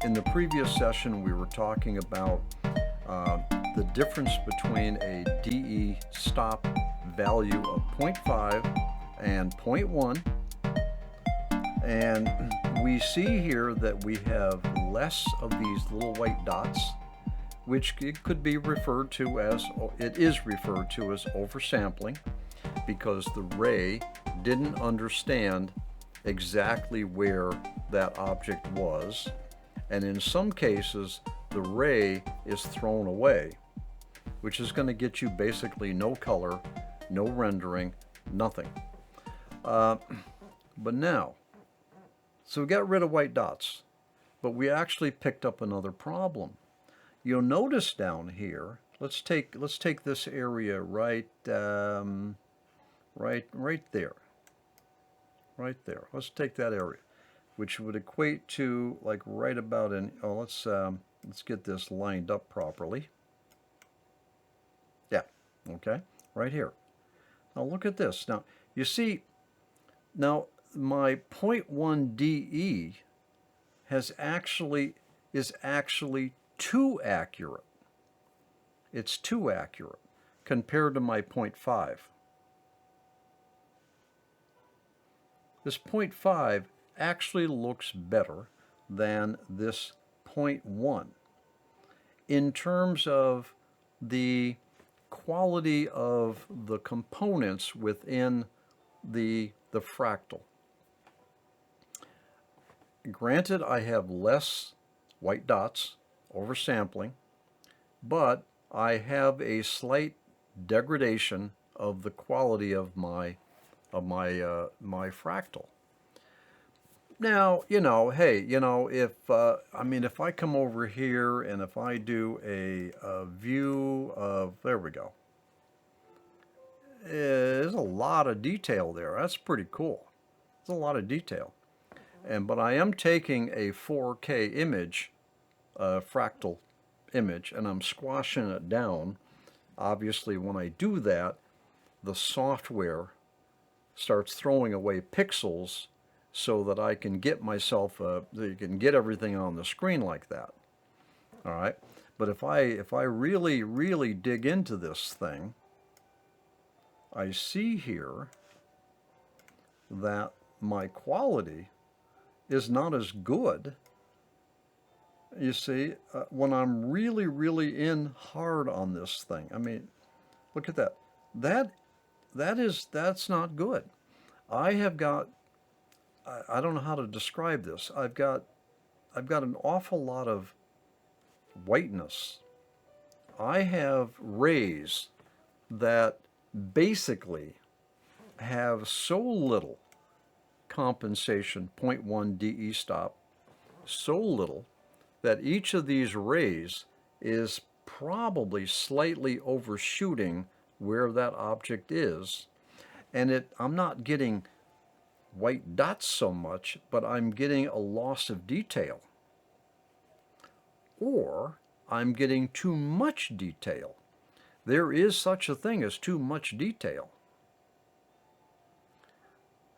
In the previous session, we were talking about the difference between a DE stop value of 0.5 and 0.1. And we see here that we have less of these little white dots, which it could be referred to as, it is referred to as oversampling, because the ray didn't understand exactly where that object was. And in some cases, the ray is thrown away, which is going to get you basically no color, no rendering, nothing. But now, so we got rid of white dots, but we actually picked up another problem. You'll notice down here, let's take this area right there. Right there. Let's take that area, which would equate to like right about in, let's get this lined up properly. Yeah, okay, right here. Now look at this. Now, you see, now my 0.1 DE is actually too accurate. It's too accurate compared to my 0.5. This 0.5 actually looks better than this 0.1 in terms of the quality of the components within the fractal. Granted, I have less white dots, oversampling, but I have a slight degradation of the quality of my fractal. Now, hey, if if I come over here and if I do a view of, there we go. There's a lot of detail there. That's pretty cool. There's a lot of detail. But I am taking a 4K image, fractal image, and I'm squashing it down. Obviously, when I do that, the software starts throwing away pixels so that I can get myself, you can get everything on the screen like that. All right. But if I really, really dig into this thing, I see here that my quality is not as good. You see, when I'm really, really in hard on this thing. I mean, look at that. That's not good. I have got, I don't know how to describe this. I've got an awful lot of whiteness. I have rays that basically have so little compensation, 0.1 DE stop, so little that each of these rays is probably slightly overshooting where that object is. And I'm not getting white dots so much, but I'm getting a loss of detail. Or I'm getting too much detail. There is such a thing as too much detail.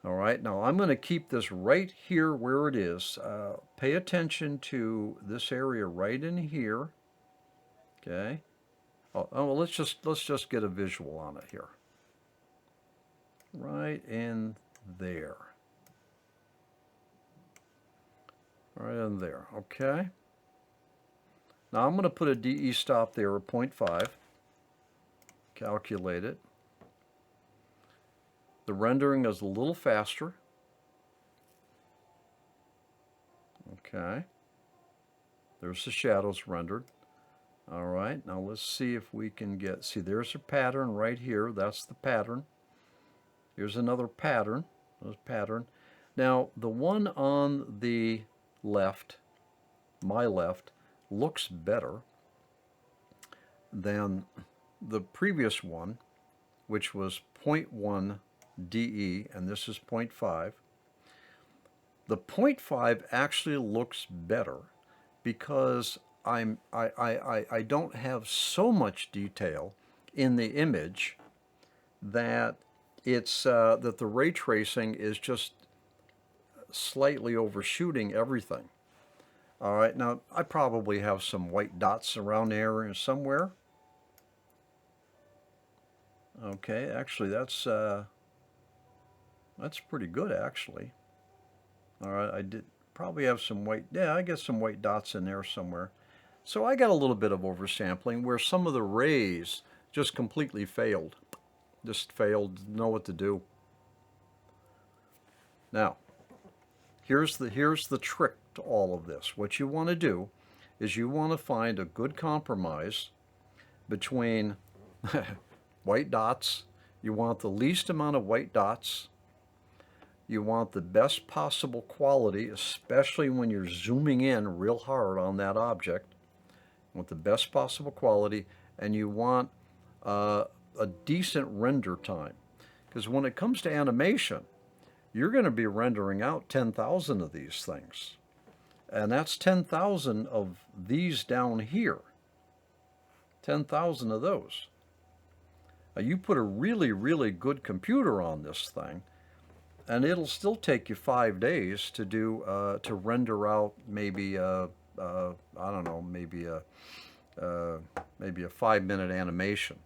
All right, now I'm going to keep this right here where it is. Pay attention to this area right in here. Okay. Oh, well, let's just get a visual on it here. Right in there. Right in there. Okay. Now I'm going to put a DE stop there of 0.5. Calculate it. The rendering is a little faster. Okay. There's the shadows rendered. All right, now let's see if we can see there's a pattern right here. That's the pattern. Here's another pattern. There's a pattern. Now, the one on the left, my left, looks better than the previous one, which was 0.1 DE, and this is 0.5. The 0.5 actually looks better because I don't have so much detail in the image that that the ray tracing is just slightly overshooting everything. All right, now I probably have some white dots around the area somewhere. Okay, actually that's pretty good actually. All right, I did probably have some white, yeah, I get some white dots in there somewhere. So I got a little bit of oversampling where some of the rays just completely failed. Just failed, didn't know what to do. Now, here's the trick to all of this. What you want to do is you want to find a good compromise between white dots. You want the least amount of white dots. You want the best possible quality, especially when you're zooming in real hard on that object. You want the best possible quality, and you want a decent render time. Because when it comes to animation, you're going to be rendering out 10,000 of these things. And that's 10,000 of these down here. 10,000 of those. Now you put a really, really good computer on this thing, and it'll still take you 5 days to do to render out maybe I don't know, maybe a 5-minute animation.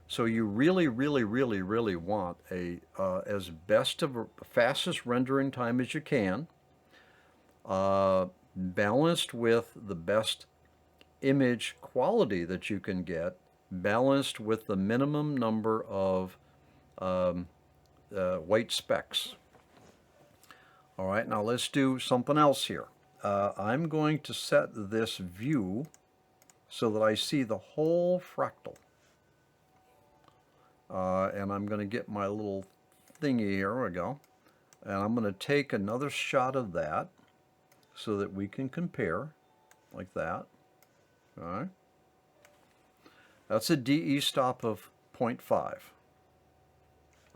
So you really, really, really, really want a as best of a fastest rendering time as you can, balanced with the best image quality that you can get, balanced with the minimum number of white specks. All right, now let's do something else here. I'm going to set this view so that I see the whole fractal. And I'm going to get my little thingy, here we go. And I'm going to take another shot of that so that we can compare like that. All right. That's a DE stop of 0.5.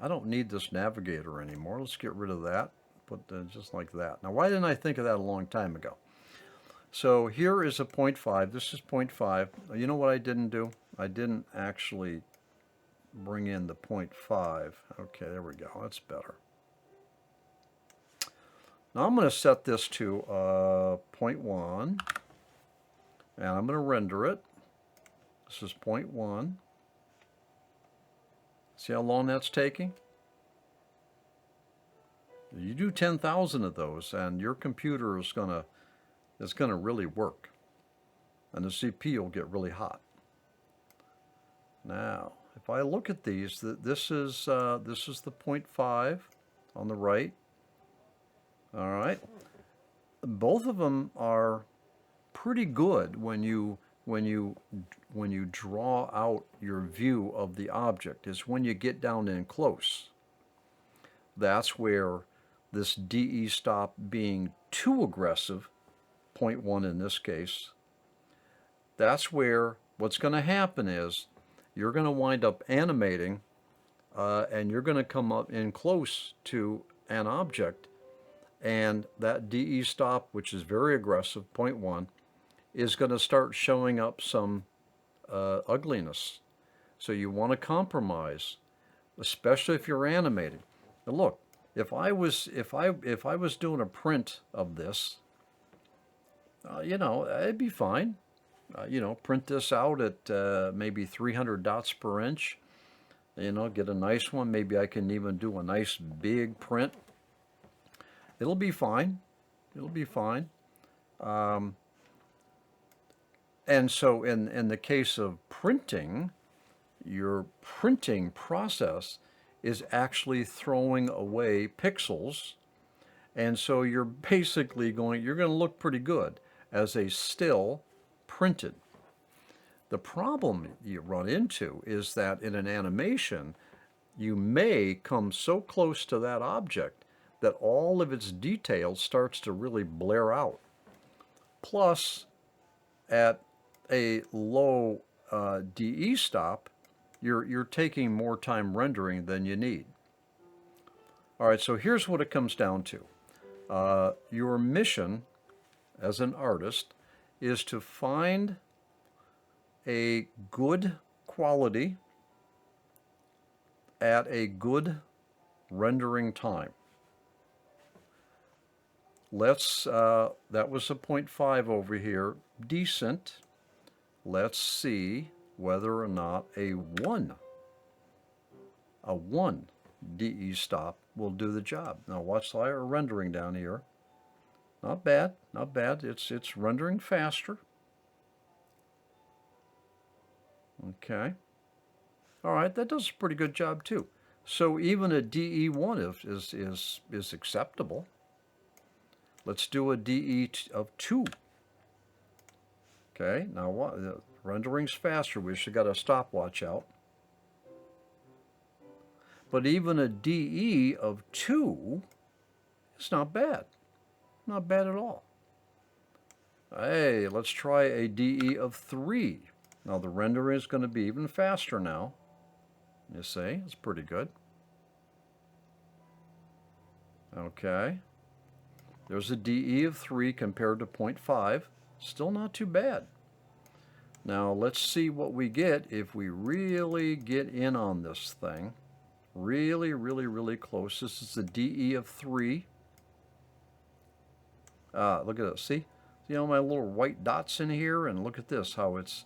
I don't need this navigator anymore. Let's get rid of that. Put just like that. Now, why didn't I think of that a long time ago? So here is a 0.5. This is 0.5. You know what I didn't do? I didn't actually bring in the 0.5. Okay, there we go. That's better. Now I'm going to set this to 0.1, and I'm going to render it. This is 0.1. See how long that's taking? You do 10,000 of those, and your computer is going to really work, and the CPU will get really hot. Now, if I look at these, this is the 0.5 on the right. All right, both of them are pretty good when you draw out your view of the object. Is when you get down in close. That's where this DE stop being too aggressive, 0.1 in this case, that's where what's going to happen is you're going to wind up animating and you're going to come up in close to an object, and that DE stop, which is very aggressive, 0.1, is going to start showing up some ugliness. So you want to compromise, especially if you're animating. Now look, if I was doing a print of this, you know, it'd be fine. You know, print this out at maybe 300 dots per inch. You know, get a nice one. Maybe I can even do a nice big print. It'll be fine. It'll be fine. And so in the case of printing, your printing process is actually throwing away pixels. And so you're basically you're going to look pretty good as a still printed. The problem you run into is that in an animation, you may come so close to that object that all of its detail starts to really blare out. Plus, at a low DE stop, you're taking more time rendering than you need. All right, so here's what it comes down to. Your mission as an artist is to find a good quality at a good rendering time. Let's, that was a 0.5 over here, decent. Let's see whether or not a 1 DE stop will do the job. Now watch the rendering down here. Not bad, not bad. It's rendering faster. Okay. All right, that does a pretty good job too. So even a DE1 is acceptable. Let's do a DE of 2. Okay, now what? The rendering's faster. We should got a stopwatch out. But even a DE of 2 is not bad. Not bad at all. Hey, let's try a DE of 3. Now the rendering is going to be even faster now. You see, it's pretty good. Okay. There's a DE of 3 compared to 0.5. Still not too bad. Now let's see what we get if we really get in on this thing. Really, really, really close. This is a DE of 3. Look at this. See all my little white dots in here? And look at this, how it's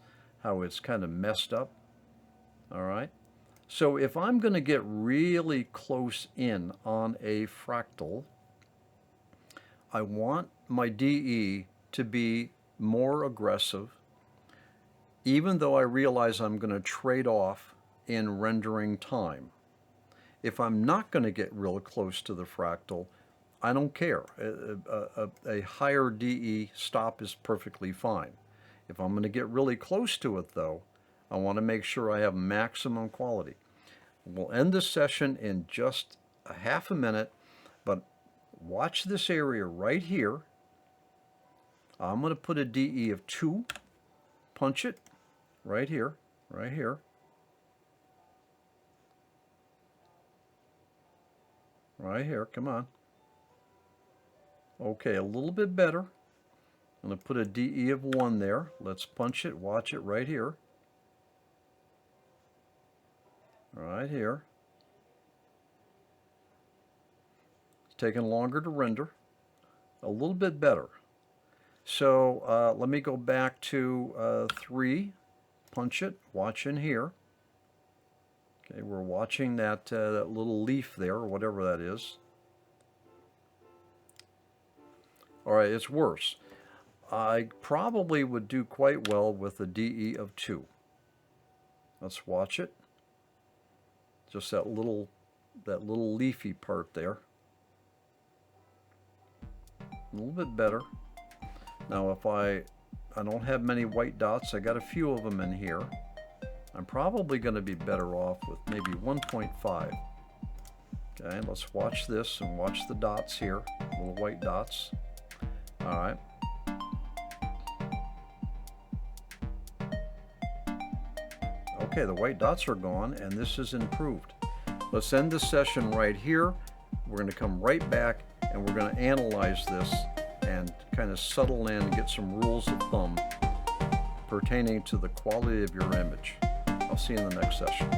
kind of messed up. All right. So if I'm going to get really close in on a fractal, I want my DE to be more aggressive, even though I realize I'm going to trade off in rendering time. If I'm not going to get real close to the fractal, I don't care. A higher DE stop is perfectly fine. If I'm going to get really close to it, though, I want to make sure I have maximum quality. We'll end this session in just a half a minute, but watch this area right here. I'm going to put a DE of 2, punch it right here, right here. Right here, come on. Okay, a little bit better. I'm going to put a DE of 1 there. Let's punch it, watch it right here. Right here. It's taking longer to render. A little bit better. So let me go back to 3, punch it, watch in here. Okay, we're watching that, that little leaf there, or whatever that is. All right, it's worse. I probably would do quite well with a DE of 2. Let's watch it. Just that little leafy part there. A little bit better. Now if I don't have many white dots, I got a few of them in here. I'm probably going to be better off with maybe 1.5. Okay, let's watch this and watch the dots here, little white dots. All right. Okay, the white dots are gone and this is improved. Let's end this session right here. We're going to come right back and we're going to analyze this and kind of settle in and get some rules of thumb pertaining to the quality of your image. I'll see you in the next session.